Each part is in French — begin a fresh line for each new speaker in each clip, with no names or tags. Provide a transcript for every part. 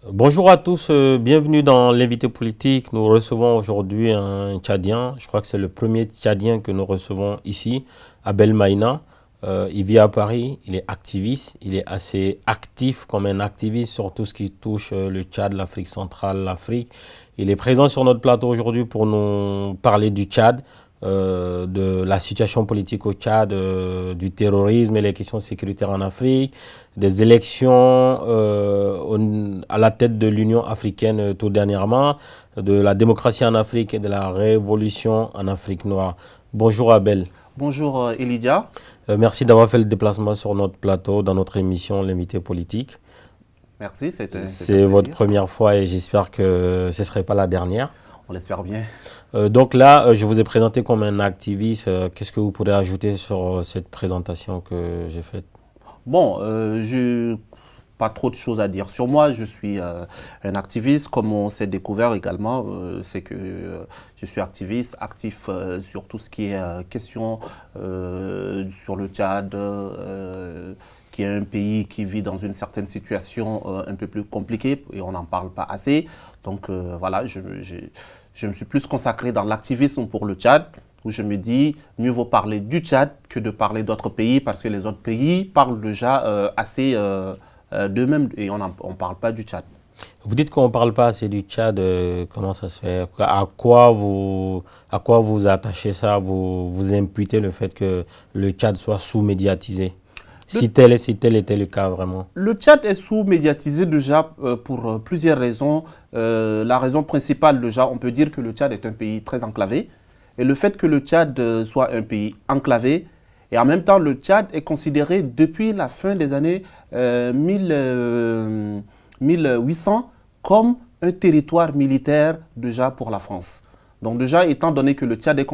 Bonjour à tous, bienvenue dans l'invité politique. Nous recevons aujourd'hui un Tchadien. Je crois que c'est le premier Tchadien que nous recevons ici, Abel Maïna. Il vit à Paris, il est activiste, il est assez actif comme un activiste sur tout ce qui touche le Tchad, l'Afrique centrale, l'Afrique. Il est présent sur notre plateau aujourd'hui pour nous parler du Tchad, de la situation politique au Tchad, du terrorisme et les questions sécuritaires en Afrique, des élections à la tête de l'Union africaine tout dernièrement, de la démocratie en Afrique et de la révolution en Afrique noire. Bonjour Abel.
Bonjour Elydia.
Merci d'avoir fait le déplacement sur notre plateau dans notre émission L'invité politique.
Merci,
c'est votre première fois et j'espère que ce ne serait pas la dernière.
On l'espère bien.
Donc là, je vous ai présenté comme un activiste. Qu'est-ce que vous pourrez ajouter sur cette présentation que j'ai faite?
Bon, pas trop de choses à dire sur moi. Je suis un activiste. Comme on s'est découvert également, c'est que je suis activiste, actif sur tout ce qui est question sur le Tchad, qui est un pays qui vit dans une certaine situation un peu plus compliquée et on n'en parle pas assez. Donc voilà, je me suis plus consacré dans l'activisme pour le Tchad, où je me dis, mieux vaut parler du Tchad que de parler d'autres pays, parce que les autres pays parlent déjà assez d'eux-mêmes et on ne parle pas du Tchad.
Vous dites qu'on ne parle pas assez du Tchad, comment ça se fait? À quoi vous attachez ça? Vous imputez le fait que le Tchad soit sous-médiatisé? Si tel était le cas vraiment.
Le Tchad est sous-médiatisé déjà pour plusieurs raisons. La raison principale, déjà, on peut dire que le Tchad est un pays très enclavé. Et le fait que le Tchad soit un pays enclavé, et en même temps, le Tchad est considéré depuis la fin des années 1800 comme un territoire militaire déjà pour la France. Donc déjà, étant donné que le Tchad est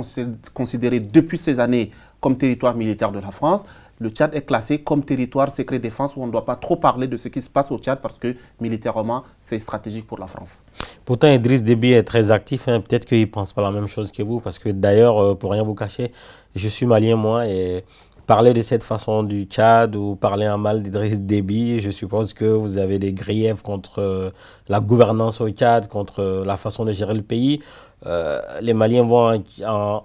considéré depuis ces années comme territoire militaire de la France, le Tchad est classé comme territoire secret défense où on ne doit pas trop parler de ce qui se passe au Tchad parce que militairement, c'est stratégique pour la France.
Pourtant, Idriss Déby est très actif. Hein. Peut-être qu'il ne pense pas la même chose que vous parce que d'ailleurs, pour rien vous cacher, je suis malien moi et parler de cette façon du Tchad ou parler en mal d'Idriss Déby, je suppose que vous avez des griefs contre la gouvernance au Tchad, contre la façon de gérer le pays. Les Maliens voient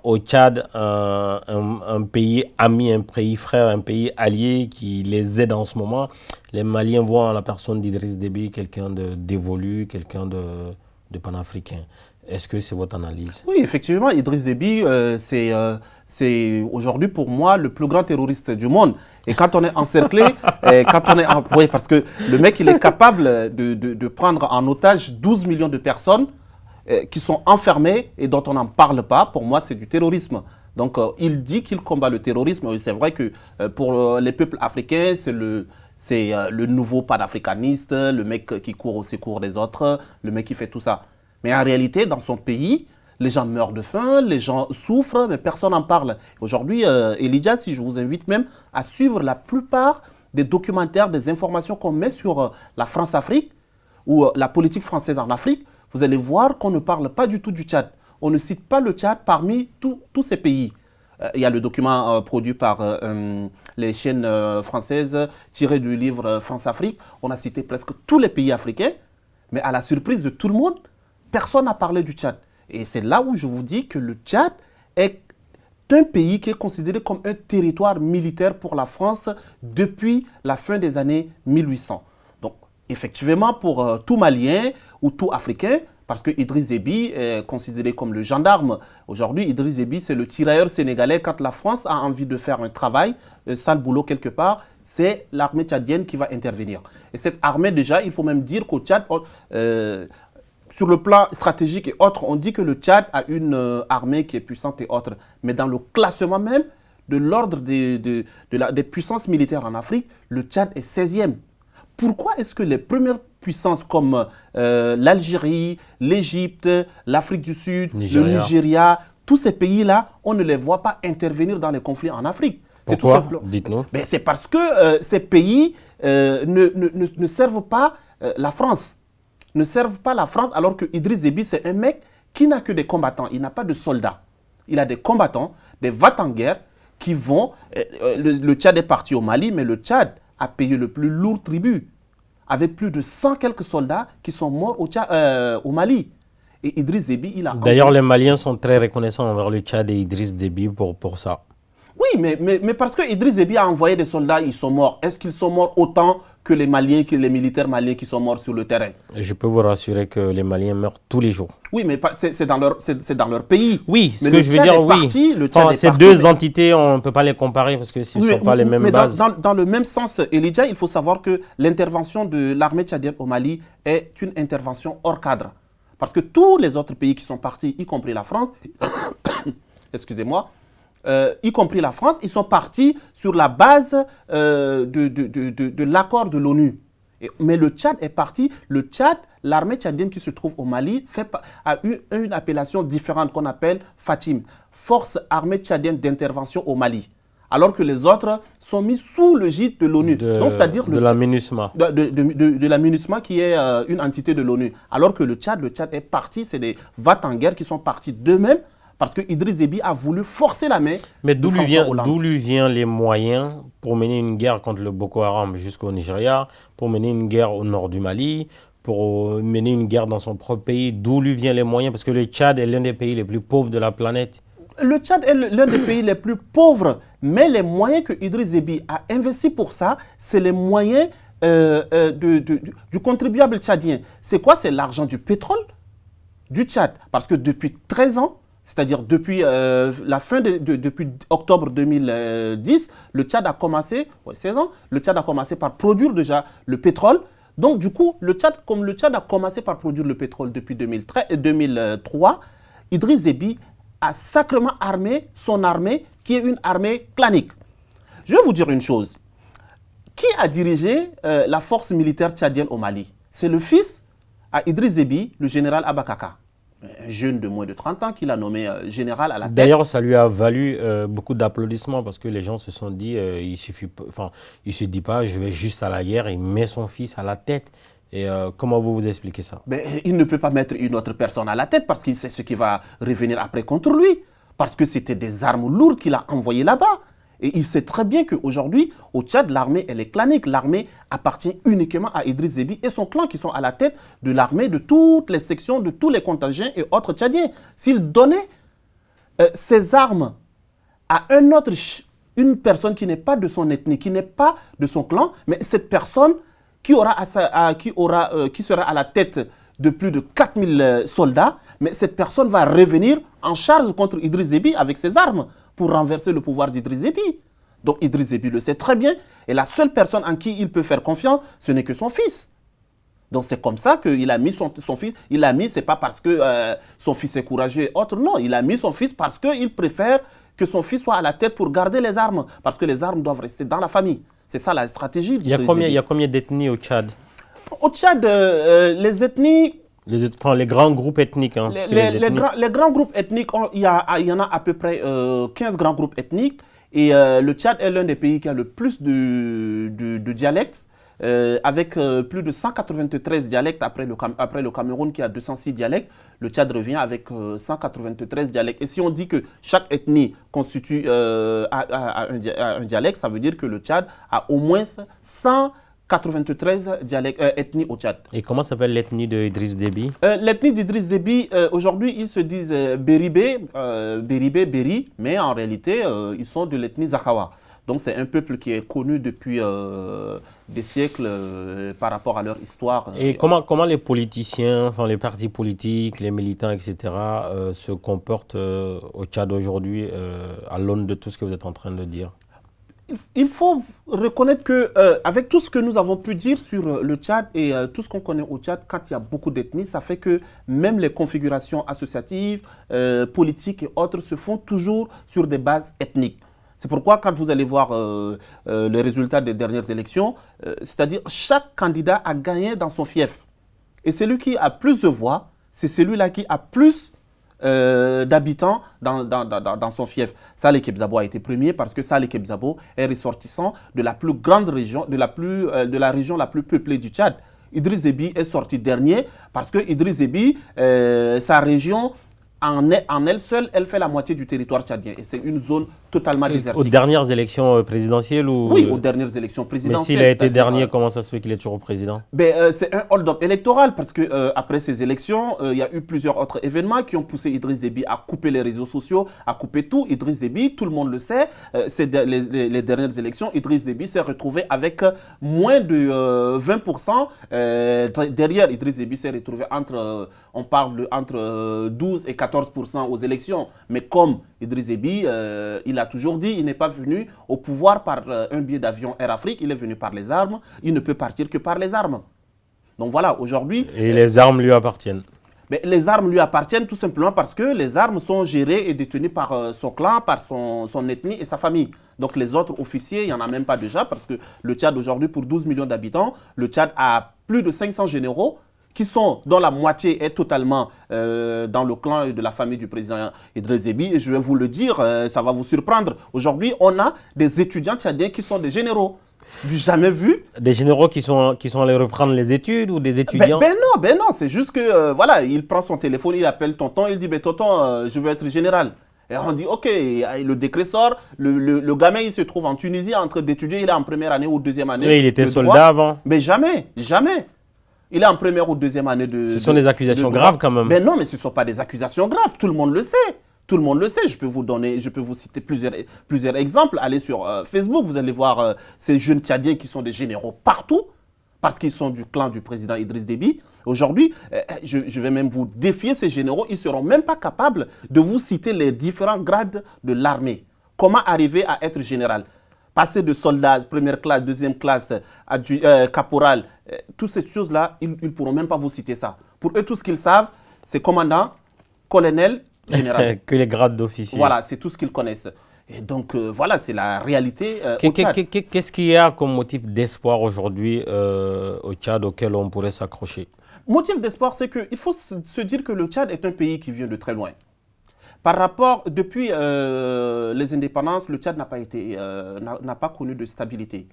au Tchad un pays ami, un pays frère, un pays allié qui les aide en ce moment. Les Maliens voient en la personne d'Idriss Déby quelqu'un de dévolu, quelqu'un de panafricain. Est-ce que c'est votre analyse?
Oui, effectivement, Idriss Déby, c'est aujourd'hui pour moi le plus grand terroriste du monde. Et quand on est encerclé, oui, parce que le mec, il est capable de prendre en otage 12 millions de personnes qui sont enfermées et dont on n'en parle pas. Pour moi, c'est du terrorisme. Donc, il dit qu'il combat le terrorisme. C'est vrai que pour les peuples africains, c'est le nouveau panafricaniste, le mec qui court au secours des autres, le mec qui fait tout ça. Mais en réalité, dans son pays, les gens meurent de faim, les gens souffrent, mais personne n'en parle. Aujourd'hui, Elydia, si je vous invite même à suivre la plupart des documentaires, des informations qu'on met sur la France-Afrique ou la politique française en Afrique, vous allez voir qu'on ne parle pas du tout du Tchad. On ne cite pas le Tchad parmi tous ces pays. Il y a le document produit par les chaînes françaises tiré du livre France-Afrique. On a cité presque tous les pays africains, mais à la surprise de tout le monde, personne n'a parlé du Tchad. Et c'est là où je vous dis que le Tchad est un pays qui est considéré comme un territoire militaire pour la France depuis la fin des années 1800. Donc, effectivement, pour tout Malien ou tout Africain, parce que Idriss Déby est considéré comme le gendarme. Aujourd'hui, Idriss Déby, c'est le tirailleur sénégalais. Quand la France a envie de faire un travail, un sale boulot quelque part, c'est l'armée tchadienne qui va intervenir. Et cette armée, déjà, il faut même dire qu'au Tchad, sur le plan stratégique et autres, on dit que le Tchad a une armée qui est puissante et autres. Mais dans le classement même de l'ordre des puissances militaires en Afrique, le Tchad est 16e. Pourquoi est-ce que les premières puissances comme l'Algérie, l'Égypte, l'Afrique du Sud,
Nigeria.
le Nigeria, tous ces pays-là, on ne les voit pas intervenir dans les conflits en Afrique.
Pourquoi? Dites-nous.
Ben, c'est parce que ces pays ne servent pas la France. Ne servent pas la France, alors que Idriss Déby, c'est un mec qui n'a que des combattants. Il n'a pas de soldats. Il a des combattants, des va-t-en-guerre qui vont... le Tchad est parti au Mali, mais le Tchad a payé le plus lourd tribut, avec plus de 100 quelques soldats qui sont morts au Mali. Et Idriss Déby, il a...
D'ailleurs, les Maliens sont très reconnaissants envers le Tchad et Idriss Déby pour ça.
Oui, mais parce que Idriss Déby a envoyé des soldats, ils sont morts. Est-ce qu'ils sont morts autant que les Maliens, que les militaires maliens qui sont morts sur le terrain?
Je peux vous rassurer que les Maliens meurent tous les jours.
Oui, mais c'est dans leur pays.
Oui, ce
mais
que je veux dire, oui. Ces deux entités, on ne peut pas les comparer parce que ce ne sont pas les mêmes bases.
Dans le même sens, Elijah, il faut savoir que l'intervention de l'armée tchadienne au Mali est une intervention hors cadre. Parce que tous les autres pays qui sont partis, y compris la France, excusez-moi, y compris la France, ils sont partis sur la base de l'accord de l'ONU. Mais le Tchad est parti. Le Tchad, l'armée tchadienne qui se trouve au Mali, a eu une appellation différente qu'on appelle FATIM, Force armée tchadienne d'intervention au Mali. Alors que les autres sont mis sous le gîte de l'ONU. Donc, c'est-à-dire
de la MINUSMA.
De la MINUSMA qui est une entité de l'ONU. Alors que le Tchad est parti, c'est des va-t-en-guerre qui sont partis d'eux-mêmes parce que Idriss Déby a voulu forcer la main.
Mais d'où lui viennent les moyens pour mener une guerre contre le Boko Haram jusqu'au Nigeria, pour mener une guerre au nord du Mali, pour mener une guerre dans son propre pays? D'où lui viennent les moyens? Parce que le Tchad est l'un des pays les plus pauvres de la planète.
Le Tchad est l'un des pays les plus pauvres, mais les moyens que Idriss Déby a investis pour ça, c'est les moyens du contribuable tchadien. C'est quoi? C'est l'argent du pétrole du Tchad. Parce que depuis 13 ans, c'est-à-dire depuis depuis octobre 2010, le Tchad a commencé, 16 ans, le Tchad a commencé par produire déjà le pétrole. Donc du coup, comme le Tchad a commencé par produire le pétrole depuis 2003, Idriss Déby a sacrément armé son armée, qui est une armée clanique. Je vais vous dire une chose. Qui a dirigé la force militaire tchadienne au Mali? C'est le fils à Idriss Déby, le général Abakaka. Un jeune de moins de 30 ans qu'il a nommé général à la tête.
D'ailleurs, ça lui a valu beaucoup d'applaudissements parce que les gens se sont dit, il ne se dit pas, je vais juste à la guerre, il met son fils à la tête. Et comment vous expliquez ça?
Il ne peut pas mettre une autre personne à la tête parce qu'il sait ce qui va revenir après contre lui. Parce que c'était des armes lourdes qu'il a envoyées là-bas. Et il sait très bien qu'aujourd'hui, au Tchad, l'armée, elle est clanique. L'armée appartient uniquement à Idriss Déby et son clan qui sont à la tête de l'armée, de toutes les sections, de tous les contingents et autres Tchadiens. S'il donnait ces armes à une personne qui n'est pas de son ethnie, qui n'est pas de son clan, mais cette personne qui sera à la tête de plus de 4000 soldats, mais cette personne va revenir en charge contre Idriss Déby avec ses armes pour renverser le pouvoir d'Idriss Déby. Donc Idriss Déby le sait très bien, et la seule personne en qui il peut faire confiance, ce n'est que son fils. Donc c'est comme ça qu'il a mis son fils. Il l'a mis, c'est pas parce que son fils est courageux et autre, non. Il a mis son fils parce qu'il préfère que son fils soit à la tête pour garder les armes, parce que les armes doivent rester dans la famille. C'est ça la stratégie.
Il y a combien d'ethnies au Tchad?
Au Tchad, les ethnies...
les grands groupes ethniques. Hein,
les grands groupes ethniques, il y en a à peu près 15 grands groupes ethniques. Et le Tchad est l'un des pays qui a le plus de dialectes, avec plus de 193 dialectes après le Cameroun qui a 206 dialectes. Le Tchad revient avec 193 dialectes. Et si on dit que chaque ethnie constitue un dialecte, ça veut dire que le Tchad a au moins 193 ethnies au Tchad.
Et comment s'appelle l'ethnie de Idriss Déby?
L'ethnie d'Idriss Déby, aujourd'hui, ils se disent Beribé, Beri, mais en réalité, ils sont de l'ethnie Zakawa. Donc c'est un peuple qui est connu depuis des siècles par rapport à leur histoire.
Et comment les politiciens, les partis politiques, les militants, etc. se comportent au Tchad aujourd'hui à l'aune de tout ce que vous êtes en train de dire?
Il faut reconnaître que avec tout ce que nous avons pu dire sur le Tchad et tout ce qu'on connaît au Tchad, quand il y a beaucoup d'ethnies, ça fait que même les configurations associatives, politiques et autres se font toujours sur des bases ethniques. C'est pourquoi quand vous allez voir les résultats des dernières élections, c'est-à-dire chaque candidat a gagné dans son fief. Et celui qui a plus de voix, c'est celui-là qui a plus d'habitants dans son fief. Saleh Kebzabo a été premier parce que Saleh Kebzabo est ressortissant de la plus grande région, de la région la plus peuplée du Tchad. Idriss Déby est sorti dernier parce que Idriss Déby, sa région, en elle seule, elle fait la moitié du territoire tchadien. Et c'est une zone totalement désertique.
Aux dernières élections présidentielles ou...
Oui, aux dernières élections présidentielles.
Mais s'il a été dernier, comment ça se fait qu'il est toujours président?
C'est un hold-up électoral parce que après ces élections, il y a eu plusieurs autres événements qui ont poussé Idriss Déby à couper les réseaux sociaux, à couper tout. Idriss Déby, tout le monde le sait, les dernières élections, Idriss Déby s'est retrouvé avec moins de 20%. Derrière, Idriss Déby s'est retrouvé entre 12 et 14% aux élections. Mais comme Idriss Déby, il a toujours dit, il n'est pas venu au pouvoir par un billet d'avion Air Afrique, il est venu par les armes, il ne peut partir que par les armes. Donc voilà, aujourd'hui...
Et les armes lui appartiennent.
Mais les armes lui appartiennent tout simplement parce que les armes sont gérées et détenues par son clan, par son ethnie et sa famille. Donc les autres officiers, il n'y en a même pas déjà parce que le Tchad aujourd'hui, pour 12 millions d'habitants, le Tchad a plus de 500 généraux dont la moitié est totalement dans le clan de la famille du président Idriss Déby. Et je vais vous le dire, ça va vous surprendre. Aujourd'hui, on a des étudiants tchadiens qui sont des généraux. Jamais vu.
Des généraux qui sont allés reprendre les études ou des étudiants?
Ben non, c'est juste que, voilà, il prend son téléphone, il appelle tonton, il dit, tonton, je veux être général. Et on dit, ok, le décret sort, le gamin, il se trouve en Tunisie en train d'étudier, il est en première année ou deuxième année.
Mais il était soldat avant.
Mais jamais. Il est en première ou deuxième année de...
Ce sont des accusations graves quand même.
Mais non, mais ce ne sont pas des accusations graves, tout le monde le sait. Tout le monde le sait, je peux vous citer plusieurs exemples. Allez sur Facebook, vous allez voir ces jeunes Tchadiens qui sont des généraux partout, parce qu'ils sont du clan du président Idriss Déby. Aujourd'hui, je vais même vous défier ces généraux, ils ne seront même pas capables de vous citer les différents grades de l'armée. Comment arriver à être général? Passer de soldat, première classe, deuxième classe, caporal, toutes ces choses-là, ils ne pourront même pas vous citer ça. Pour eux, tout ce qu'ils savent, c'est commandant, colonel, général.
Que les grades d'officier.
Voilà, c'est tout ce qu'ils connaissent. Et donc, voilà, c'est la réalité
Qu'est-ce qu'il y a comme motif d'espoir aujourd'hui au Tchad auquel on pourrait s'accrocher?
Motif d'espoir, c'est qu'il faut se dire que le Tchad est un pays qui vient de très loin. Par rapport, depuis les indépendances, le Tchad n'a pas connu de stabilité.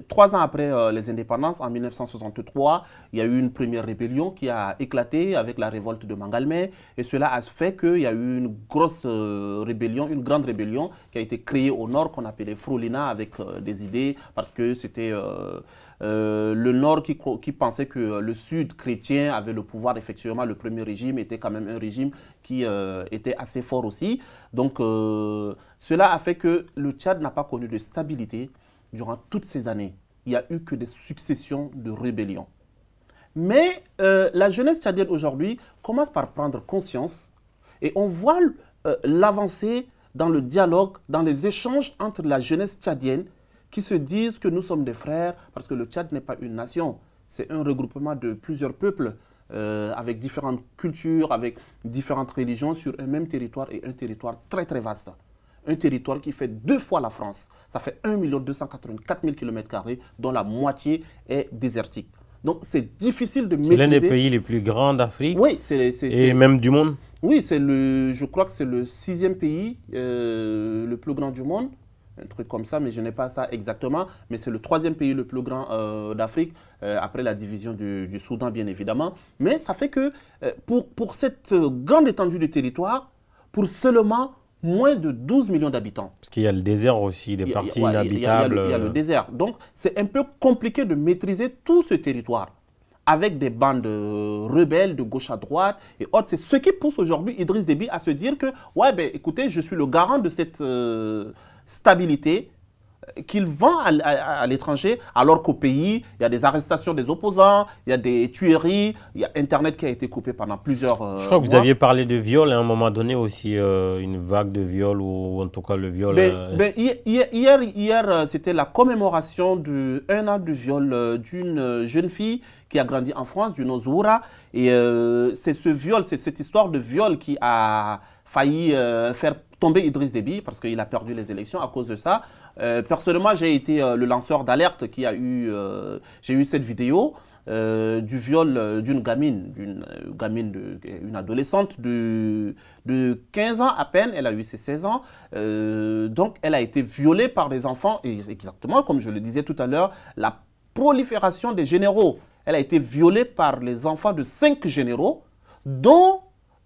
3 ans après les indépendances, en 1963, il y a eu une première rébellion qui a éclaté avec la révolte de Mangalmé. Et cela a fait qu'il y a eu une grosse rébellion, une grande rébellion qui a été créée au nord, qu'on appelait Frolina, avec des idées, parce que c'était le nord qui pensait que le sud chrétien avait le pouvoir. Effectivement, le premier régime était quand même un régime qui était assez fort aussi. Donc, cela a fait que le Tchad n'a pas connu de stabilité. Durant toutes ces années, il n'y a eu que des successions de rébellions. Mais la jeunesse tchadienne aujourd'hui commence par prendre conscience et on voit l'avancée dans le dialogue, dans les échanges entre la jeunesse tchadienne qui se disent que nous sommes des frères parce que le Tchad n'est pas une nation. C'est un regroupement de plusieurs peuples avec différentes cultures, avec différentes religions sur un même territoire et un territoire très très vaste. Un territoire qui fait 2 fois la France. Ça fait 1 284 000 km², dont la moitié est désertique. Donc c'est difficile de maîtriser.
C'est l'un des pays les plus grands d'Afrique.
Oui,
et même du monde.
Oui, je crois que c'est le 6e pays le plus grand du monde. Un truc comme ça, mais je n'ai pas ça exactement. Mais c'est le 3e pays le plus grand d'Afrique, après la division du Soudan, bien évidemment. Mais ça fait que pour cette grande étendue de territoire, pour seulement moins de 12 millions d'habitants.
Parce qu'il y a le désert aussi, des parties inhabitables.
Il y a le désert. Donc, c'est un peu compliqué de maîtriser tout ce territoire avec des bandes rebelles de gauche à droite et autres. C'est ce qui pousse aujourd'hui Idriss Déby à se dire que, ouais, ben, écoutez, je suis le garant de cette stabilité qu'il vend à l'étranger, alors qu'au pays, il y a des arrestations des opposants, il y a des tueries, il y a Internet qui a été coupé pendant plusieurs
Je crois que
mois.
vous aviez parlé de viol à un moment donné aussi, une vague de viol, ou en tout cas le viol.
Hier, c'était la commémoration de 1 an de viol d'une jeune fille qui a grandi en France, d'une Ozoura. Et c'est ce viol, c'est cette histoire de viol qui a failli faire tomber Idriss Déby parce qu'il a perdu les élections à cause de ça. Personnellement, j'ai été le lanceur d'alerte qui a eu... j'ai eu cette vidéo du viol d'une gamine, une adolescente de 15 ans à peine. Elle a eu ses 16 ans. Donc, elle a été violée par des enfants. Et exactement, comme je le disais tout à l'heure, la prolifération des généraux. Elle a été violée par les enfants de 5 généraux, dont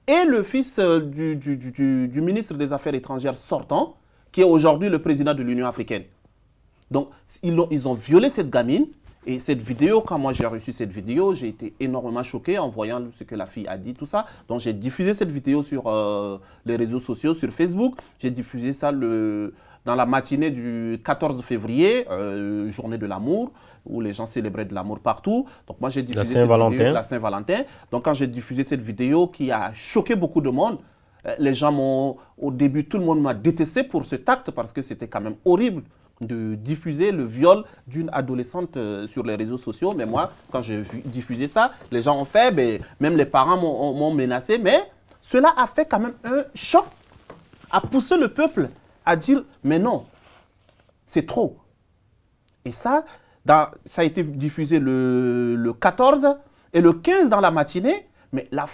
et le fils du ministre des Affaires étrangères sortant, qui est aujourd'hui le président de l'Union africaine. Donc, ils ont violé cette gamine. Et cette vidéo, quand moi j'ai reçu cette vidéo, j'ai été énormément choqué en voyant ce que la fille a dit, tout ça. Donc, j'ai diffusé cette vidéo sur les réseaux sociaux, sur Facebook. J'ai diffusé ça dans la matinée du 14 février, journée de l'amour, où les gens célébraient de l'amour partout. Donc moi j'ai diffusé cette vidéo de la Saint-Valentin. Donc quand j'ai diffusé cette vidéo qui a choqué beaucoup de monde, les gens au début, tout le monde m'a détesté pour cet acte parce que c'était quand même horrible de diffuser le viol d'une adolescente sur les réseaux sociaux. Mais moi, quand j'ai diffusé ça, les gens ont fait, même les parents m'ont menacé. Mais cela a fait quand même un choc, a poussé le peuple à dire, mais non, c'est trop. Et ça a été diffusé le 14 et le 15 dans la matinée, mais la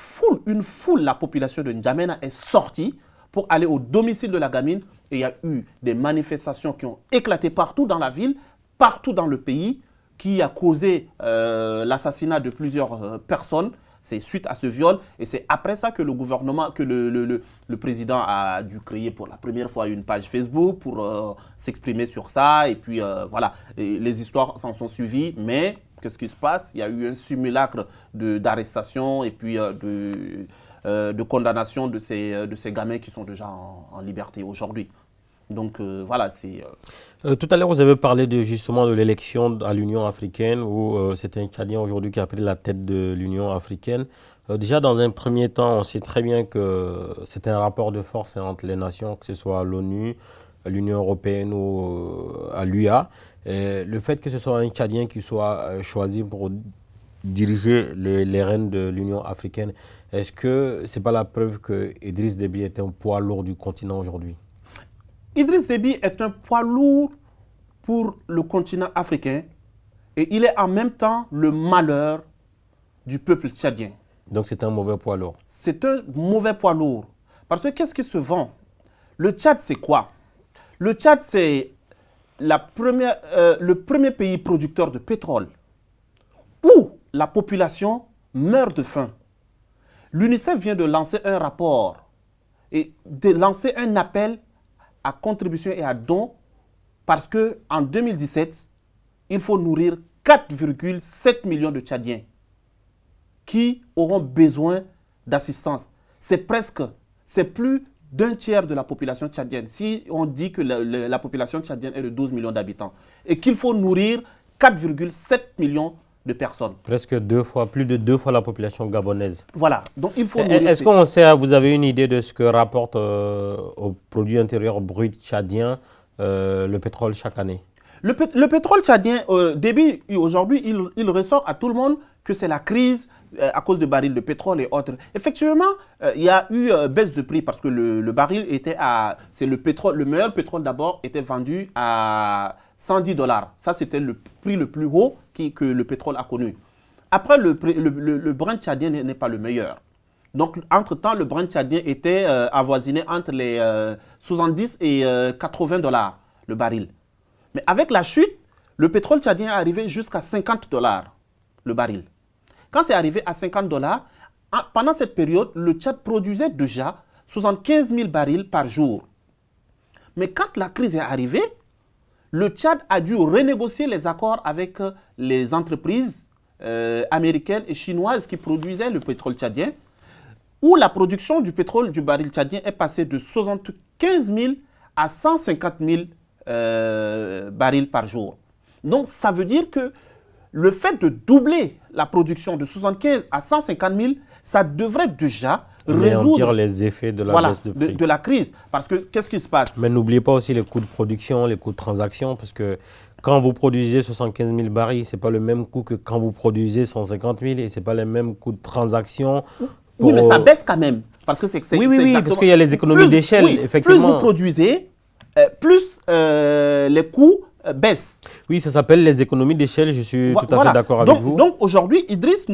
population de N'Djamena est sortie pour aller au domicile de la gamine et il y a eu des manifestations qui ont éclaté partout dans la ville, partout dans le pays, qui a causé l'assassinat de plusieurs personnes. C'est suite à ce viol et c'est après ça que le gouvernement, que le président a dû créer pour la première fois une page Facebook pour s'exprimer sur ça. Et puis voilà, les histoires s'en sont suivies. Mais qu'est-ce qui se passe? Il y a eu un simulacre d'arrestation et puis de condamnation de ces gamins qui sont déjà en liberté aujourd'hui. Donc voilà, c'est...
Tout à l'heure, vous avez parlé justement de l'élection à l'Union africaine où c'est un Tchadien aujourd'hui qui a pris la tête de l'Union africaine. Déjà, dans un premier temps, on sait très bien que c'est un rapport de force entre les nations, que ce soit à l'ONU, à l'Union européenne ou à l'UA. Le fait que ce soit un Tchadien qui soit choisi pour diriger les rênes de l'Union africaine, est-ce que ce n'est pas la preuve que Idriss Déby est un poids lourd du continent aujourd'hui?
Idriss Déby est un poids lourd pour le continent africain et il est en même temps le malheur du peuple tchadien.
Donc c'est un mauvais poids lourd.
C'est un mauvais poids lourd. Parce que qu'est-ce qui se vend? Le Tchad, c'est quoi? Le Tchad, c'est le premier pays producteur de pétrole où la population meurt de faim. L'UNICEF vient de lancer un rapport et de lancer un appel à contribution et à dons parce qu'en 2017, il faut nourrir 4,7 millions de Tchadiens qui auront besoin d'assistance. C'est plus d'un tiers de la population tchadienne. Si on dit que la population tchadienne est de 12 millions d'habitants et qu'il faut nourrir 4,7 millions de personnes.
Presque plus de deux fois la population gabonaise.
Voilà, donc il faut nourrir...
Est-ce qu'on sait, vous avez une idée de ce que rapporte au produit intérieur brut tchadien le pétrole chaque année?
Le pétrole tchadien, Déby, aujourd'hui, il ressort à tout le monde que c'est la crise à cause de barils de pétrole et autres. Effectivement, il y a eu baisse de prix parce que le baril était à... Le meilleur pétrole d'abord était vendu à $110. Ça, c'était le prix le plus haut que le pétrole a connu. Après, le Brent tchadien n'est pas le meilleur. Donc, entre-temps, le Brent tchadien était avoisiné entre les 70 et $80 le baril. Mais avec la chute, le pétrole tchadien est arrivé jusqu'à $50 le baril. Quand c'est arrivé à $50, pendant cette période, le Tchad produisait déjà 75 000 barils par jour. Mais quand la crise est arrivée, le Tchad a dû renégocier les accords avec les entreprises américaines et chinoises qui produisaient le pétrole tchadien, où la production du pétrole du baril tchadien est passée de 75 000 à 150 000 barils par jour. Donc, ça veut dire que le fait de doubler la production de 75 à 150 000, ça devrait déjà résoudre
les effets de la baisse de prix.
De la crise. Parce que qu'est-ce qui se passe?
Mais n'oubliez pas aussi les coûts de production, les coûts de transaction, parce que quand vous produisez 75 000 barils, ce n'est pas le même coût que quand vous produisez 150 000 et ce n'est pas le même coût de transaction.
Oui, mais ça baisse quand même. Parce que c'est
Oui, parce qu'il y a les économies d'échelle, effectivement.
Plus vous produisez, plus les coûts baissent.
Oui, ça s'appelle les économies d'échelle, je suis tout à fait d'accord avec vous.
Donc aujourd'hui, Idriss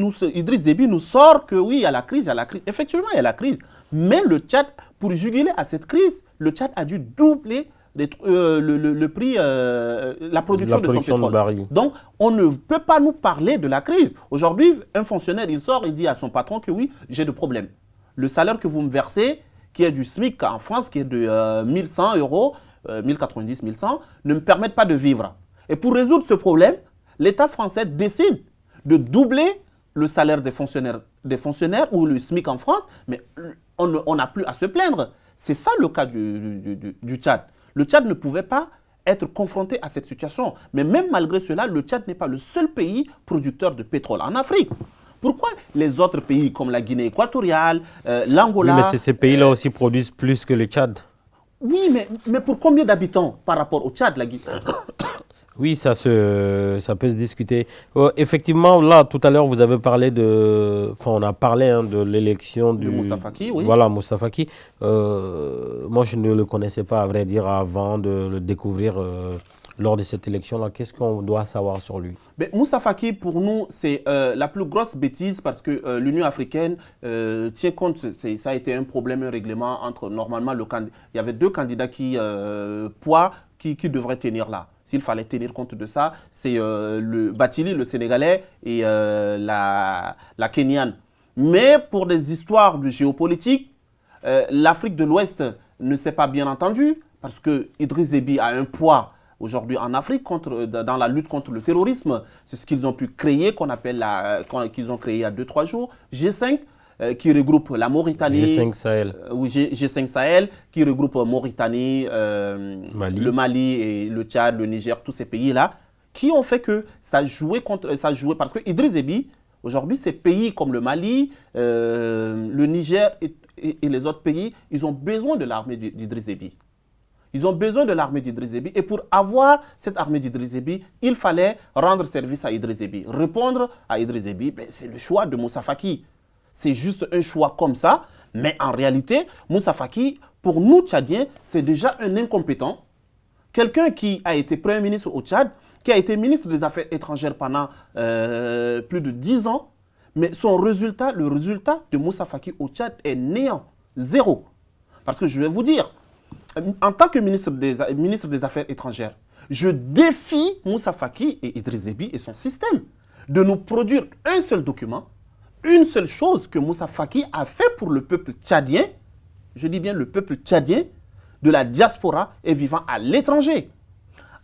Déby nous sort que oui, il y a la crise, il y a la crise. Effectivement, il y a la crise. Mais le Tchad, pour juguler à cette crise, le Tchad a dû doubler le prix, la production de son pétrole.
Baril.
Donc, on ne peut pas nous parler de la crise. Aujourd'hui, un fonctionnaire, il sort, il dit à son patron que oui, j'ai des problèmes. Le salaire que vous me versez, qui est du SMIC en France, qui est de 1100 euros, 1090, 1100, ne me permettent pas de vivre. Et pour résoudre ce problème, l'État français décide de doubler le salaire des fonctionnaires ou le SMIC en France, mais on n'a plus à se plaindre. C'est ça le cas du Tchad. Le Tchad ne pouvait pas être confronté à cette situation. Mais même malgré cela, le Tchad n'est pas le seul pays producteur de pétrole en Afrique. Pourquoi les autres pays comme la Guinée équatoriale, l'Angola...
Oui, mais ces pays-là aussi produisent plus que le Tchad.
Oui, mais pour combien d'habitants par rapport au Tchad, la Guinée?
Oui, ça peut se discuter. Effectivement, là, tout à l'heure, vous avez parlé de... Enfin, on a parlé de l'élection
de Moussa Faki, oui.
Voilà, Moussa Faki. Moi, je ne le connaissais pas, à vrai dire, avant de le découvrir lors de cette élection-là. Qu'est-ce qu'on doit savoir sur lui?
Mais Moussa Faki, pour nous, c'est la plus grosse bêtise parce que l'Union africaine tient compte, ça a été un problème, un règlement entre, normalement, il y avait deux candidats qui devraient tenir là. S'il fallait tenir compte de ça, c'est le Bathily, le Sénégalais, et la Kenyane. Mais pour des histoires de géopolitique, l'Afrique de l'Ouest ne s'est pas bien entendue parce que Idriss Déby a un poids aujourd'hui en Afrique dans la lutte contre le terrorisme. C'est ce qu'ils ont pu créer, qu'ils ont créé il y a 2-3 jours, G5, qui regroupe la Mauritanie.
G5 Sahel.
Oui, G5 Sahel, qui regroupe Mauritanie, le Mali et le Tchad, le Niger, tous ces pays-là, qui ont fait que ça jouait parce que Idriss Déby, aujourd'hui, ces pays comme le Mali, le Niger et les autres pays, ils ont besoin de l'armée d'Idriss Déby. Ils ont besoin de l'armée d'Idriss Déby. Et pour avoir cette armée d'Idriss Déby, il fallait rendre service à Idriss Déby. Répondre à Idriss Déby, c'est le choix de Moussa Faki. C'est juste un choix comme ça. Mais en réalité, Moussa Faki, pour nous Tchadiens, c'est déjà un incompétent. Quelqu'un qui a été Premier ministre au Tchad, qui a été ministre des Affaires étrangères pendant plus de 10 ans. Mais le résultat de Moussa Faki au Tchad est néant. Zéro. Parce que je vais vous dire, en tant que ministre des Affaires étrangères, je défie Moussa Faki et Idriss Déby et son système de nous produire un seul document, une seule chose que Moussa Faki a fait pour le peuple tchadien, je dis bien le peuple tchadien, de la diaspora et vivant à l'étranger.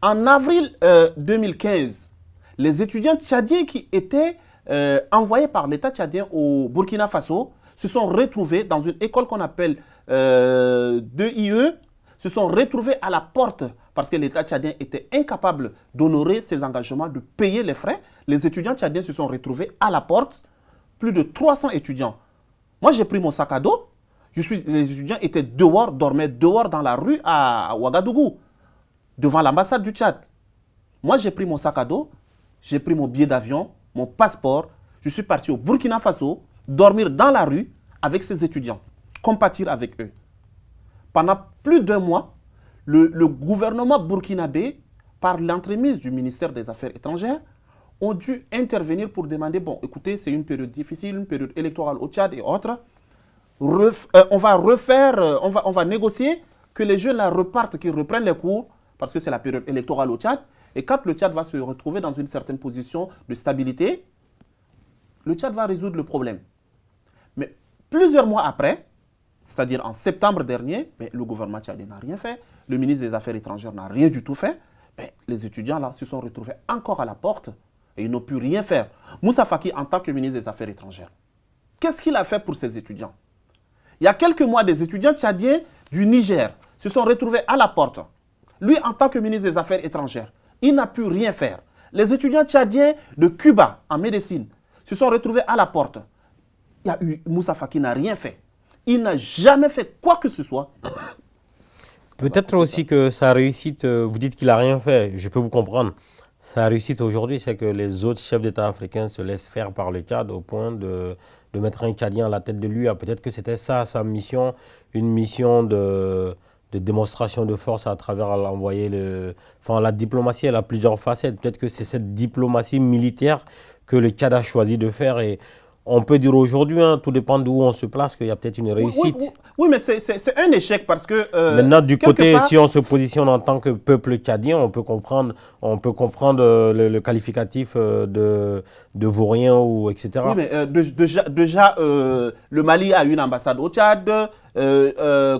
En avril 2015, les étudiants tchadiens qui étaient envoyés par l'État tchadien au Burkina Faso se sont retrouvés dans une école qu'on appelle 2IE, se sont retrouvés à la porte parce que l'État tchadien était incapable d'honorer ses engagements, de payer les frais. Les étudiants tchadiens se sont retrouvés à la porte, plus de 300 étudiants. Moi, j'ai pris mon sac à dos. Les étudiants étaient dehors, dormaient dehors dans la rue à Ouagadougou, devant l'ambassade du Tchad. Moi, j'ai pris mon sac à dos, j'ai pris mon billet d'avion, mon passeport. Je suis parti au Burkina Faso, dormir dans la rue avec ces étudiants, compatir avec eux. Pendant plus d'1 mois, le gouvernement burkinabé, par l'entremise du ministère des Affaires étrangères, ont dû intervenir pour demander, bon, écoutez, c'est une période difficile, une période électorale au Tchad et autres. On va négocier que les jeunes là repartent, qu'ils reprennent les cours, parce que c'est la période électorale au Tchad. Et quand le Tchad va se retrouver dans une certaine position de stabilité, le Tchad va résoudre le problème. Mais plusieurs mois après, c'est-à-dire en septembre dernier, le gouvernement tchadien n'a rien fait, le ministre des Affaires étrangères n'a rien du tout fait, les étudiants là se sont retrouvés encore à la porte et ils n'ont pu rien faire. Moussa Faki, en tant que ministre des Affaires étrangères, qu'est-ce qu'il a fait pour ces étudiants? Il y a quelques mois, des étudiants tchadiens du Niger se sont retrouvés à la porte. Lui, en tant que ministre des Affaires étrangères, il n'a pu rien faire. Les étudiants tchadiens de Cuba, en médecine, se sont retrouvés à la porte. Moussa Faki n'a rien fait. Il n'a jamais fait quoi que ce soit.
Peut-être aussi que sa réussite, vous dites qu'il n'a rien fait, je peux vous comprendre. Sa réussite aujourd'hui, c'est que les autres chefs d'État africains se laissent faire par le Tchad au point de de mettre un Tchadien à la tête de l'UA. Peut-être que c'était ça sa mission, une mission de démonstration de force à travers l'envoyer le... Enfin, la diplomatie, elle a plusieurs facettes. Peut-être que c'est cette diplomatie militaire que le Tchad a choisi de faire. Et on peut dire aujourd'hui, hein, tout dépend d'où on se place, qu'il y a peut-être une réussite.
Oui, mais c'est un échec parce que...
Maintenant, du côté,
part,
si on se positionne en tant que peuple tchadien, on peut comprendre le qualificatif de vaurien, ou etc.
Oui, mais déjà le Mali a une ambassade au Tchad,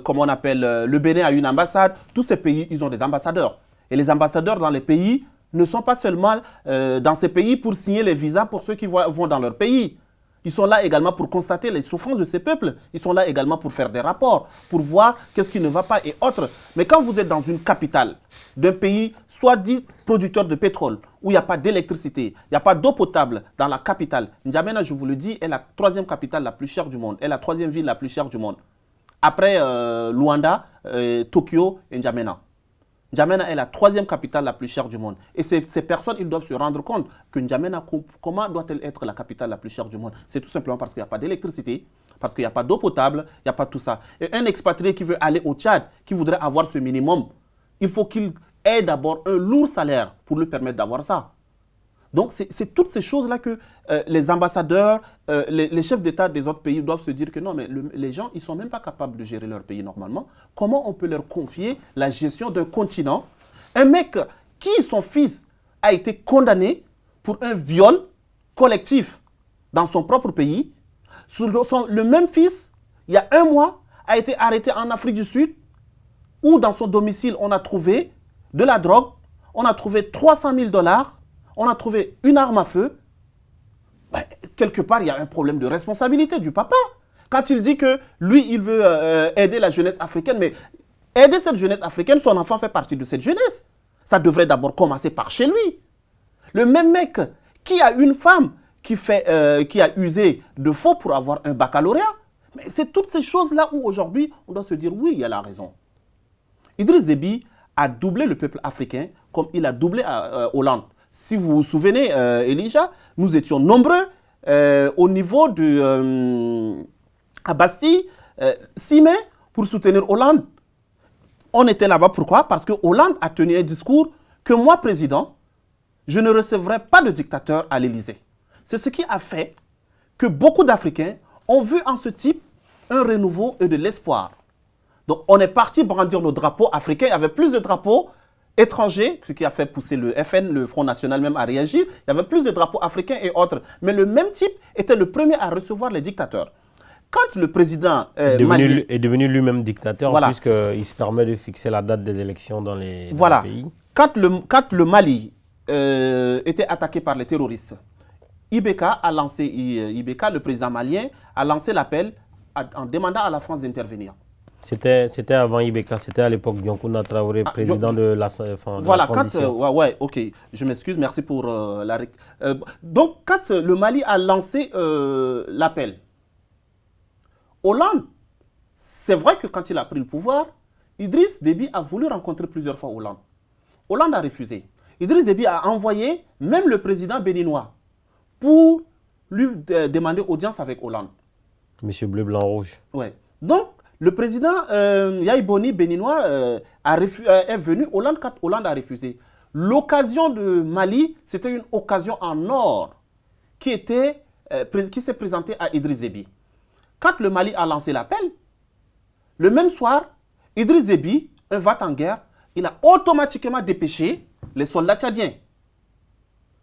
comment on appelle, le Bénin a une ambassade. Tous ces pays, ils ont des ambassadeurs. Et les ambassadeurs dans les pays ne sont pas seulement dans ces pays pour signer les visas pour ceux qui vont dans leur pays. Ils sont là également pour constater les souffrances de ces peuples. Ils sont là également pour faire des rapports, pour voir qu'est-ce qui ne va pas et autres. Mais quand vous êtes dans une capitale d'un pays, soit dit producteur de pétrole, où il n'y a pas d'électricité, il n'y a pas d'eau potable dans la capitale, N'Djamena, je vous le dis, est la troisième capitale la plus chère du monde, est la troisième ville la plus chère du monde. Après Luanda, Tokyo et N'Djamena. N'Djamena est la troisième capitale la plus chère du monde. Et ces personnes, ils doivent se rendre compte que N'Djamena, comment doit-elle être la capitale la plus chère du monde? C'est tout simplement parce qu'il n'y a pas d'électricité, parce qu'il n'y a pas d'eau potable, il n'y a pas tout ça. Et un expatrié qui veut aller au Tchad, qui voudrait avoir ce minimum, il faut qu'il ait d'abord un lourd salaire pour lui permettre d'avoir ça. Donc, c'est toutes ces choses-là que les ambassadeurs, les chefs d'État des autres pays doivent se dire que non, mais les gens, ils ne sont même pas capables de gérer leur pays normalement. Comment on peut leur confier la gestion d'un continent? Un mec qui, son fils, a été condamné pour un viol collectif dans son propre pays. Le même fils, il y a un mois, a été arrêté en Afrique du Sud, où dans son domicile, on a trouvé de la drogue, on a trouvé 300 000 $, on a trouvé une arme à feu. Ben, quelque part, il y a un problème de responsabilité du papa. Quand il dit que lui, il veut aider la jeunesse africaine, mais aider cette jeunesse africaine, son enfant fait partie de cette jeunesse. Ça devrait d'abord commencer par chez lui. Le même mec qui a une femme qui a usé de faux pour avoir un baccalauréat. Mais c'est toutes ces choses-là où aujourd'hui, on doit se dire oui, il y a la raison. Idriss Déby a doublé le peuple africain comme il a doublé Hollande. Si vous vous souvenez, Elijah, nous étions nombreux au niveau à Bastille, 6 mai, pour soutenir Hollande. On était là-bas, pourquoi? Parce que Hollande a tenu un discours que moi, président, je ne recevrai pas de dictateur à l'Élysée. C'est ce qui a fait que beaucoup d'Africains ont vu en ce type un renouveau et de l'espoir. Donc on est parti brandir nos drapeaux africains. Il y avait plus de drapeaux étrangers, ce qui a fait pousser le FN, le Front National même à réagir. Il y avait plus de drapeaux africains et autres. Mais le même type était le premier à recevoir les dictateurs. Quand le président
est devenu lui-même dictateur, voilà, puisqu'il se permet de fixer la date des élections dans les pays.
Quand le Mali était attaqué par les terroristes, le président malien, a lancé l'appel en demandant à la France d'intervenir.
C'était avant Ibeka, c'était à l'époque Dioncounda Traoré, président de la transition.
Ouais, ok, je m'excuse, merci pour la... donc, quand le Mali a lancé l'appel, Hollande, c'est vrai que quand il a pris le pouvoir, Idriss Déby a voulu rencontrer plusieurs fois Hollande. Hollande a refusé. Idriss Déby a envoyé même le président béninois pour lui demander audience avec Hollande.
Monsieur Bleu, Blanc, Rouge.
Ouais. Donc, le président Yahi Boni béninois est venu, quand Hollande a refusé. L'occasion de Mali, c'était une occasion en or qui s'est présentée à Idriss Déby. Quand le Mali a lancé l'appel, le même soir, Idriss Déby, un va-t-en-guerre, il a automatiquement dépêché les soldats tchadiens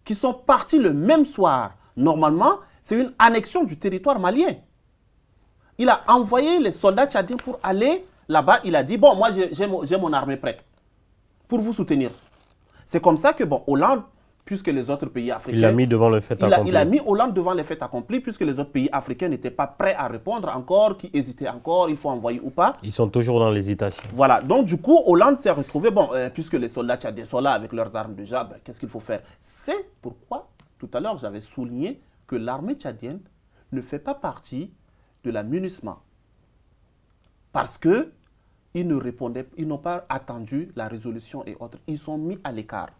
qui sont partis le même soir. Normalement, c'est une annexion du territoire malien. Il a envoyé les soldats tchadiens pour aller là-bas. Il a dit, bon, moi, j'ai mon armée prête pour vous soutenir. C'est comme ça que, bon, Hollande, puisque les autres pays africains...
Il l'a mis devant le fait accompli.
Il a mis Hollande devant le fait accompli, puisque les autres pays africains n'étaient pas prêts à répondre encore, qui hésitaient encore, il faut envoyer ou pas.
Ils sont toujours dans l'hésitation.
Voilà, donc du coup, Hollande s'est retrouvé, bon, puisque les soldats tchadiens sont là avec leurs armes déjà, ben, qu'est-ce qu'il faut faire? C'est pourquoi, tout à l'heure, j'avais souligné que l'armée tchadienne ne fait pas partie de la MINUSMA. Parce qu'ils n'ont pas attendu la résolution et autres. Ils sont mis à l'écart.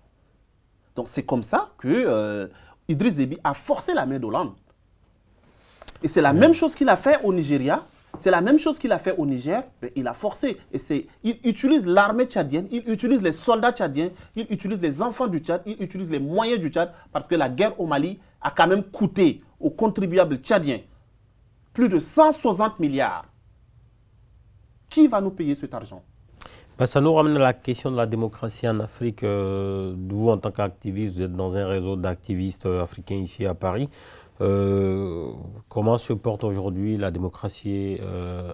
Donc c'est comme ça que Idriss Déby a forcé la main d'Hollande. Et c'est la même chose qu'il a fait au Nigeria. C'est la même chose qu'il a fait au Niger, mais il a forcé. Il utilise l'armée tchadienne, il utilise les soldats tchadiens, il utilise les enfants du Tchad, il utilise les moyens du Tchad, parce que la guerre au Mali a quand même coûté aux contribuables tchadiens plus de 160 milliards. Qui va nous payer cet argent?
Ça nous ramène à la question de la démocratie en Afrique. Vous, en tant qu'activiste, vous êtes dans un réseau d'activistes africains ici à Paris. Comment se porte aujourd'hui la démocratie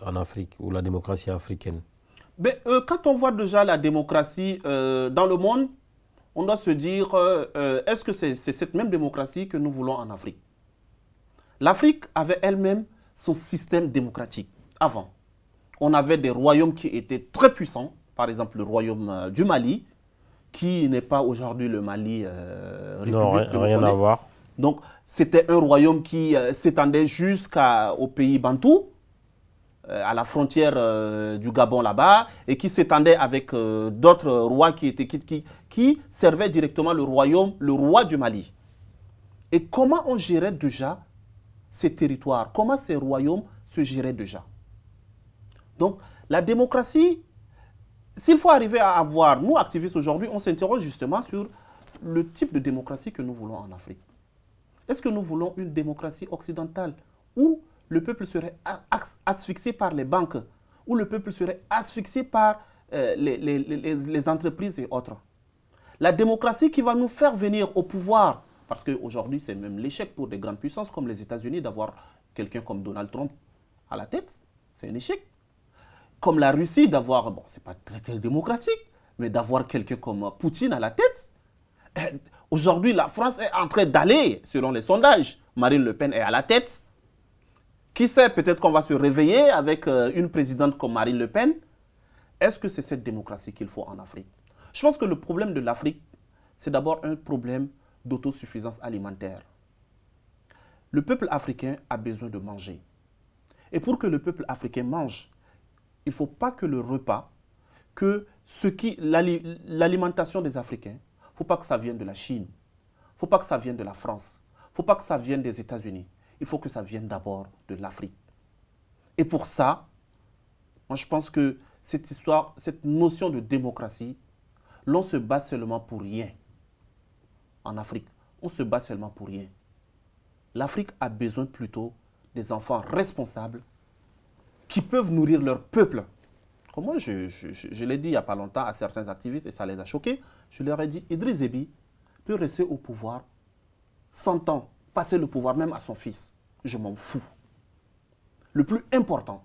en Afrique ou la démocratie africaine?
Quand on voit déjà la démocratie dans le monde, on doit se dire, est-ce que c'est cette même démocratie que nous voulons en Afrique? L'Afrique avait elle-même son système démocratique avant. On avait des royaumes qui étaient très puissants, par exemple le royaume du Mali, qui n'est pas aujourd'hui le Mali République.
Non, rien à voir.
Donc, c'était un royaume qui s'étendait jusqu'au pays Bantou, à la frontière du Gabon là-bas, et qui s'étendait avec d'autres rois qui servaient directement le roi du Mali. Et comment on gérait déjà ces territoires? Comment ces royaumes se géraient déjà? Donc, la démocratie, s'il faut arriver à avoir, nous activistes aujourd'hui, on s'interroge justement sur le type de démocratie que nous voulons en Afrique. Est-ce que nous voulons une démocratie occidentale où le peuple serait asphyxié par les banques, où le peuple serait asphyxié par les entreprises et autres? La démocratie qui va nous faire venir au pouvoir, parce qu'aujourd'hui c'est même l'échec pour des grandes puissances comme les États-Unis d'avoir quelqu'un comme Donald Trump à la tête, c'est un échec. Comme la Russie d'avoir, bon c'est pas très démocratique, mais d'avoir quelqu'un comme Poutine à la tête. Aujourd'hui, la France est en train d'aller, selon les sondages. Marine Le Pen est à la tête. Qui sait, peut-être qu'on va se réveiller avec une présidente comme Marine Le Pen. Est-ce que c'est cette démocratie qu'il faut en Afrique? Je pense que le problème de l'Afrique, c'est d'abord un problème d'autosuffisance alimentaire. Le peuple africain a besoin de manger. Et pour que le peuple africain mange, il ne faut pas que le repas, que l'alimentation des Africains, il ne faut pas que ça vienne de la Chine, il ne faut pas que ça vienne de la France, il ne faut pas que ça vienne des États-Unis. Il faut que ça vienne d'abord de l'Afrique. Et pour ça, moi je pense que cette histoire, cette notion de démocratie, l'on se bat seulement pour rien. En Afrique, on se bat seulement pour rien. L'Afrique a besoin plutôt des enfants responsables qui peuvent nourrir leur peuple. Comme moi, je l'ai dit il n'y a pas longtemps à certains activistes et ça les a choqués. Je leur ai dit, Idriss Déby peut rester au pouvoir 100 ans, passer le pouvoir même à son fils. Je m'en fous. Le plus important,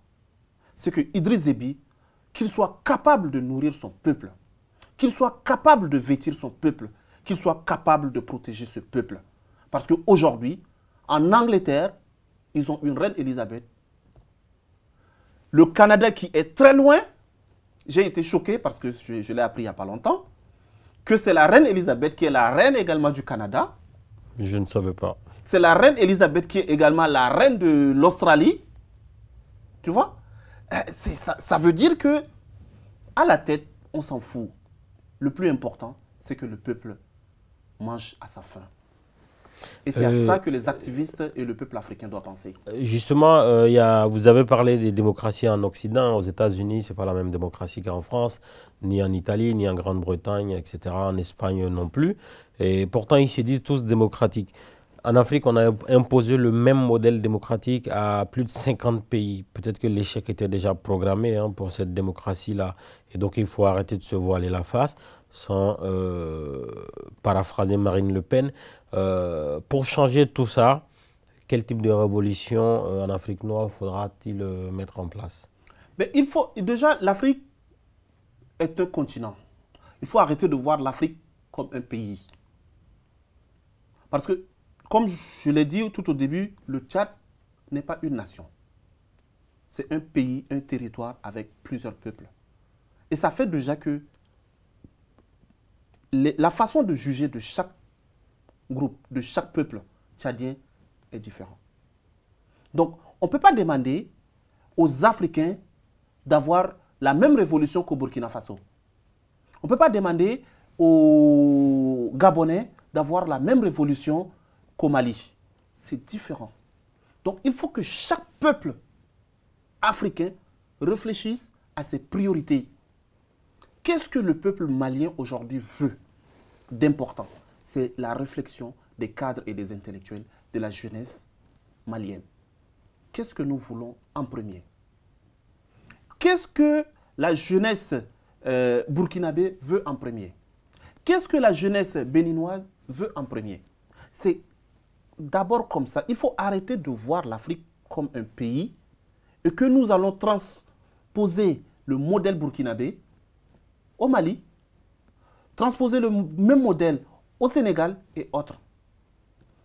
c'est que Idriss Déby, qu'il soit capable de nourrir son peuple, qu'il soit capable de vêtir son peuple, qu'il soit capable de protéger ce peuple. Parce qu'aujourd'hui, en Angleterre, ils ont une reine Elisabeth. Le Canada qui est très loin, j'ai été choqué parce que je l'ai appris il n'y a pas longtemps, que c'est la reine Elisabeth qui est la reine également du Canada.
Je ne savais pas.
C'est la reine Elisabeth qui est également la reine de l'Australie. Tu vois? Ça veut dire que à la tête, on s'en fout. Le plus important, c'est que le peuple mange à sa faim. Et c'est à ça que les activistes et le peuple africain doivent penser.
Justement, vous avez parlé des démocraties en Occident. Aux États-Unis, ce n'est pas la même démocratie qu'en France, ni en Italie, ni en Grande-Bretagne, etc. En Espagne non plus. Et pourtant, ils se disent tous démocratiques. En Afrique, on a imposé le même modèle démocratique à plus de 50 pays. Peut-être que l'échec était déjà programmé pour cette démocratie-là. Et donc, il faut arrêter de se voiler la face, sans paraphraser Marine Le Pen. Pour changer tout ça, quel type de révolution en Afrique noire faudra-t-il mettre en place?
Mais déjà, l'Afrique est un continent. Il faut arrêter de voir l'Afrique comme un pays. Parce que, comme je l'ai dit tout au début, le Tchad n'est pas une nation. C'est un pays, un territoire avec plusieurs peuples. Et ça fait déjà que la façon de juger de chaque groupe, de chaque peuple tchadien est différente. Donc, on ne peut pas demander aux Africains d'avoir la même révolution qu'au Burkina Faso. On ne peut pas demander aux Gabonais d'avoir la même révolution qu'au Mali. C'est différent. Donc il faut que chaque peuple africain réfléchisse à ses priorités. Qu'est-ce que le peuple malien aujourd'hui veut d'important? C'est la réflexion des cadres et des intellectuels de la jeunesse malienne. Qu'est-ce que nous voulons en premier? Qu'est-ce que la jeunesse burkinabé veut en premier? Qu'est-ce que la jeunesse béninoise veut en premier? C'est d'abord comme ça. Il faut arrêter de voir l'Afrique comme un pays et que nous allons transposer le modèle burkinabé au Mali, transposer le même modèle au Sénégal et autres.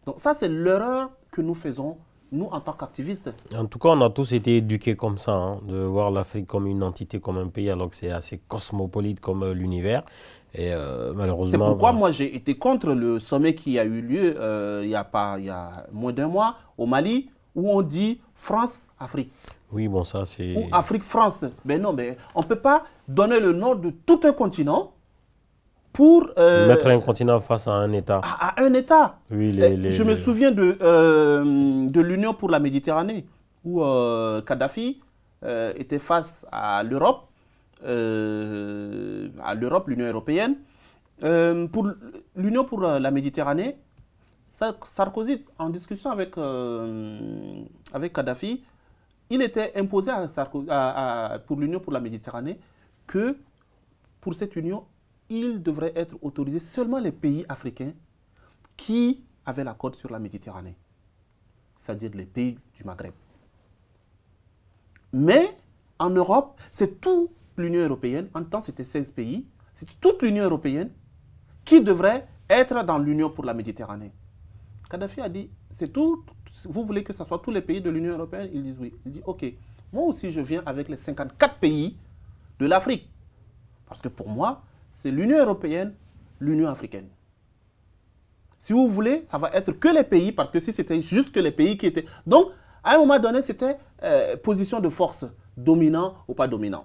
Donc ça, c'est l'erreur que nous faisons, nous, en tant qu'activistes.
En tout cas, on a tous été éduqués comme ça, hein, de voir l'Afrique comme une entité, comme un pays, alors que c'est assez cosmopolite comme l'univers. Et malheureusement...
C'est pourquoi moi, j'ai été contre le sommet qui a eu lieu il y a moins d'un mois au Mali, où on dit France-Afrique.
Oui, bon, ça c'est...
Ou Afrique-France. Mais non, mais on ne peut pas donner le nom de tout un continent pour...
mettre un continent face à un État.
À un État.
Oui,
je me souviens de l'Union pour la Méditerranée, où Kadhafi était face à l'Europe, l'Union européenne. Pour l'Union pour la Méditerranée, Sarkozy, en discussion avec Kadhafi, il était imposé pour l'Union pour la Méditerranée que pour cette union, il devrait être autorisé seulement les pays africains qui avaient la côte sur la Méditerranée, c'est-à-dire les pays du Maghreb. Mais en Europe, c'est toute l'Union européenne, en temps c'était 16 pays, c'est toute l'Union européenne qui devrait être dans l'Union pour la Méditerranée. Kadhafi a dit, c'est tout, vous voulez que ce soit tous les pays de l'Union européenne? Ils disent oui. Il dit, ok, moi aussi je viens avec les 54 pays de l'Afrique. Parce que pour moi, c'est l'Union européenne, l'Union africaine. Si vous voulez, ça va être que les pays, parce que si c'était juste que les pays qui étaient... Donc, à un moment donné, c'était position de force, dominant ou pas dominant.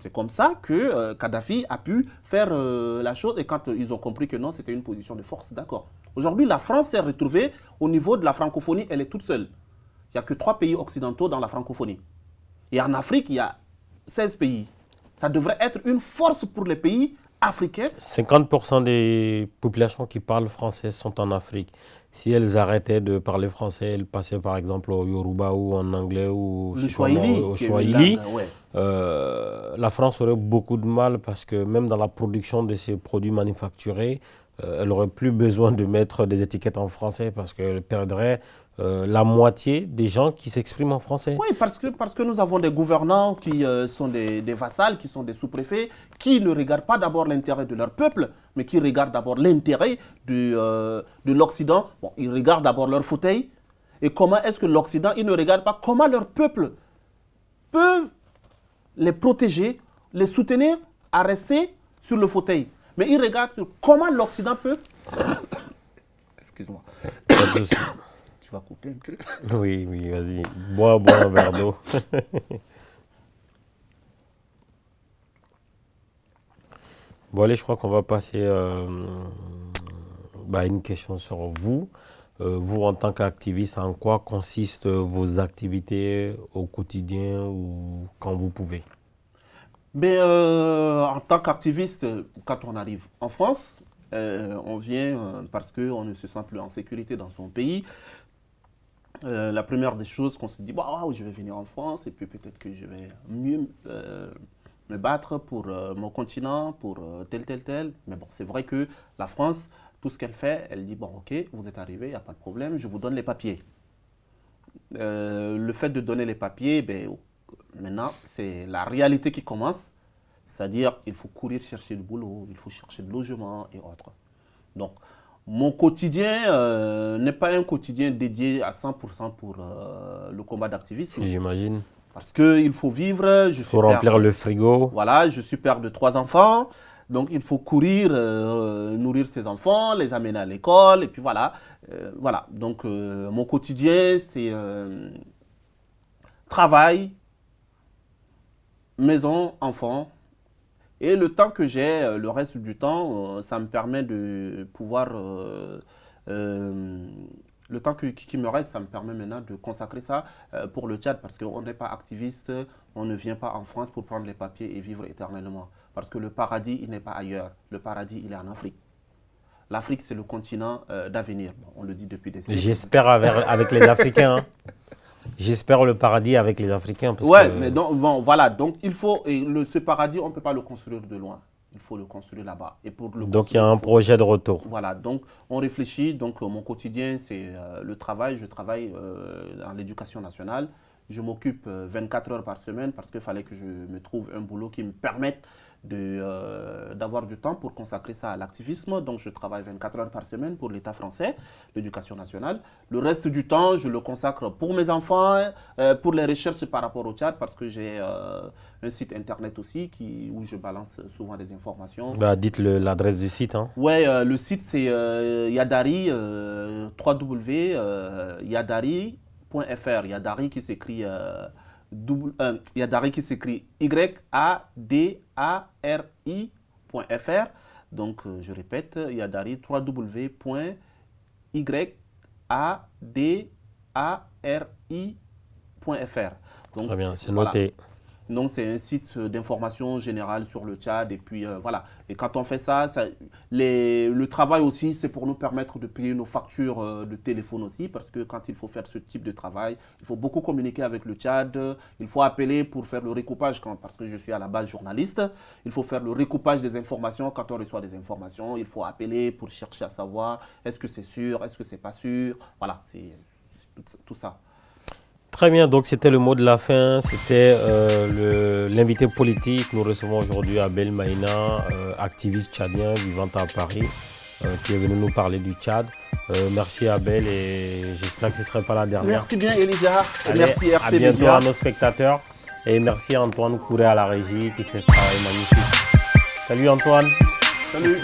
C'est comme ça que Kadhafi a pu faire la chose, et quand ils ont compris que non, c'était une position de force, d'accord. Aujourd'hui, la France s'est retrouvée au niveau de la francophonie, elle est toute seule. Il n'y a que 3 pays occidentaux dans la francophonie. Et en Afrique, il y a 16 pays. Ça devrait être une force pour les pays africains.
50% des populations qui parlent français sont en Afrique. Si elles arrêtaient de parler français, elles passaient par exemple au Yoruba ou en anglais ou au Swahili, la France aurait beaucoup de mal parce que même dans la production de ces produits manufacturés, elle n'aurait plus besoin de mettre des étiquettes en français parce qu'elle perdrait la moitié des gens qui s'expriment en français.
Oui, parce que nous avons des gouvernants qui sont des vassals, qui sont des sous-préfets, qui ne regardent pas d'abord l'intérêt de leur peuple, mais qui regardent d'abord l'intérêt de l'Occident. Bon, ils regardent d'abord leur fauteuil. Et comment est-ce que l'Occident, ils ne regardent pas comment leur peuple peut les protéger, les soutenir à rester sur le fauteuil. Mais ils regardent sur comment l'Occident peut... Excuse-moi. Tu vas couper un peu.
Oui, vas-y. Bois un verre d'eau. Bon, allez, je crois qu'on va passer à une question sur vous. Vous, en tant qu'activiste, en quoi consistent vos activités au quotidien ou quand vous pouvez?
En tant qu'activiste, quand on arrive en France, on vient parce qu'on ne se sent plus en sécurité dans son pays. La première des choses qu'on se dit, wow, je vais venir en France et puis peut-être que je vais mieux me battre pour mon continent, pour tel. Mais bon, c'est vrai que la France, tout ce qu'elle fait, elle dit, bon, ok, vous êtes arrivé, il n'y a pas de problème, je vous donne les papiers. Le fait de donner les papiers, maintenant, c'est la réalité qui commence. C'est-à-dire, il faut courir chercher du boulot, il faut chercher de logement et autres. Donc, mon quotidien n'est pas un quotidien dédié à 100% pour le combat d'activisme.
J'imagine.
Parce qu'il faut vivre.
Il faut remplir le frigo.
Voilà, je suis père de 3 enfants. Donc, il faut courir, nourrir ses enfants, les amener à l'école. Et puis voilà. Donc, mon quotidien, c'est travail, maison, enfants. Et le temps que j'ai, le reste du temps, ça me permet de pouvoir le temps qui me reste, ça me permet maintenant de consacrer ça pour le Tchad, parce qu'on n'est pas activiste, on ne vient pas en France pour prendre les papiers et vivre éternellement. Parce que le paradis, il n'est pas ailleurs. Le paradis, il est en Afrique. L'Afrique, c'est le continent d'avenir. Bon, on le dit depuis des siècles.
J'espère avec les Africains. Hein. J'espère le paradis avec les Africains.
Mais donc, bon, voilà. Donc, il faut. Ce paradis, on ne peut pas le construire de loin. Il faut le construire là-bas.
Donc, il y a un projet de retour.
Voilà. Donc, on réfléchit. Donc, mon quotidien, c'est le travail. Je travaille dans l'éducation nationale. Je m'occupe 24 heures par semaine parce qu'il fallait que je me trouve un boulot qui me permette d'avoir du temps pour consacrer ça à l'activisme. Donc, je travaille 24 heures par semaine pour l'État français, l'éducation nationale. Le reste du temps, je le consacre pour mes enfants, pour les recherches par rapport au Tchad, parce que j'ai un site internet aussi où je balance souvent des informations.
Bah, dites l'adresse du site. Hein.
Ouais, le site c'est Yadari, www.yadari.fr. Yadari qui s'écrit Yadari qui s'écrit YADARI.fr. Donc je répète, Yadari www.yadari.fr. Donc
très bien, c'est noté.
Donc, c'est un site d'information générale sur le Tchad. Et puis, voilà. Et quand on fait ça, le travail aussi, c'est pour nous permettre de payer nos factures de téléphone aussi. Parce que quand il faut faire ce type de travail, il faut beaucoup communiquer avec le Tchad. Il faut appeler pour faire le recoupage, parce que je suis à la base journaliste. Il faut faire le recoupage des informations quand on reçoit des informations. Il faut appeler pour chercher à savoir est-ce que c'est sûr, est-ce que c'est pas sûr. Voilà, c'est tout ça.
Très bien, donc c'était le mot de la fin, c'était l'invité politique. Nous recevons aujourd'hui Abel Maïna, activiste tchadien vivant à Paris, qui est venu nous parler du Tchad. Merci Abel et j'espère que ce ne serait pas la dernière.
Merci bien Elijah, merci RT
à bientôt à nos spectateurs et merci à Antoine Kouré à la régie qui fait ce travail magnifique. Salut Antoine.
Salut.